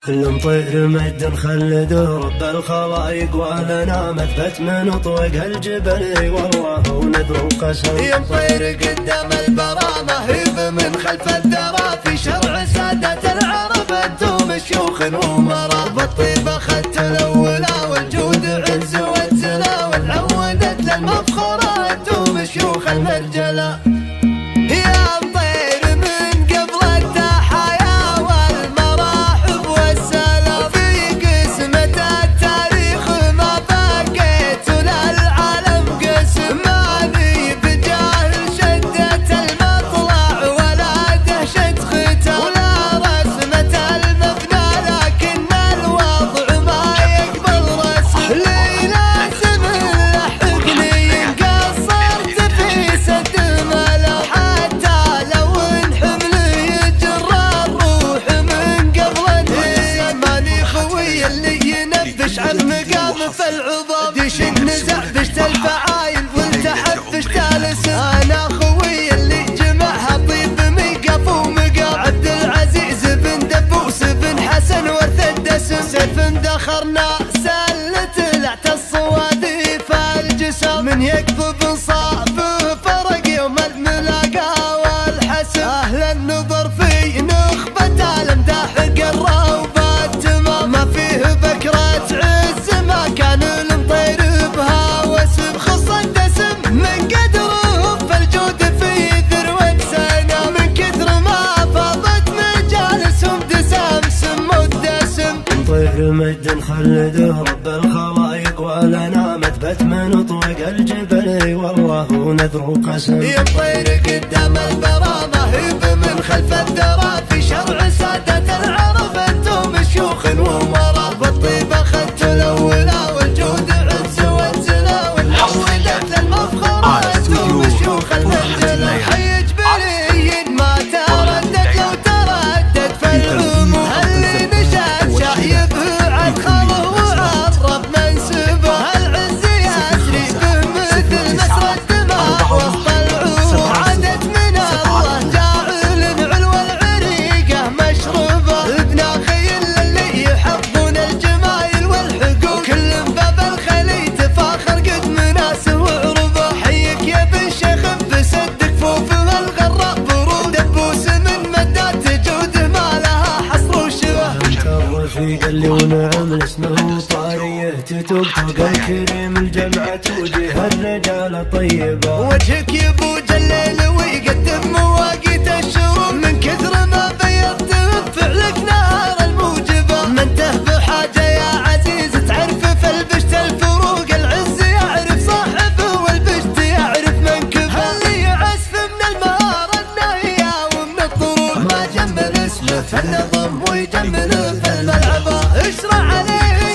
المطير مجد خلد رب الخلائق ولنا مثبت من طوق الجبل والله ونذر وقسم. يمطير قدام البرامة هيب من خلف الدرى في شرع سادة العرب انتم شيوخ ومرا. بالطيب اخذت الاولى والجود عز والزنا والعودت للمفخرة انتم شيوخ المرجلة. المقام في العظام ديش النزع بشت الفعايل والتحف بشت الاسم. انا خوي اللي جمعها طيب ميقف ومقام عبد العزيز بن دبوس بن حسن ورث الدسم. سيف دخرنا سلت لعت الصوادي فالجسام من يكذب صابه فرق يوم الملاقى والحسم. اهل النظر في نخبة الامداح قروا بالتمام ما فيه بكرة كان المطير بها واسم. خص الدسم من قدره فالجود في ذروة سنة من كثر ما فاضت مجالسهم دسام سموا الدسم. مطير مجد خلد رب الخلائق ولنا مثبت من طوق الجبل والله ونذر وقسم. يمطير قدام البرامة هيب من خلف الدرى في شرع سادة العرب انتم شيوخ ومرا. بالطيب اخذت الاولى والجود عز والزنا والعودت للمفخرة انتم شيوخ المرجلة. حي جبلي ما تردد لو تردد فالعموم اللي نشأت شايب عدخله وعرب منسبه. العز يسري به مثل مسرى الدماء وسط العروب عادت من الله جاعل علو العريقة مشربه. ابن اخي اللي يحبون الجمايل والحقوق كل باب الخلي تفاخر قد مناسه وعربه. حيك يا بن شيخ بسد كفوفه الغراء برود دبوس من مدات جوده ما لها حصر وشبه. انت الرفيق اللي ونعم اسمه طاريه تتوب فوق الكريم الجمعة وجه الرجال طيبه. وجهك يبو جليل ويقدم مواقيت الشروق من كثر ما بيضت بفعلك نار الموجبه. ما انته بحاجه يا عزيز تعرف في البشت الفروق. العز يعرف صاحبه والبشت يعرف منكبه. اللي يعسف من المهاره الناهيه ومن الطروق ما جمل اسمه في النظم ويجمل في الملعبه. اشرع عليه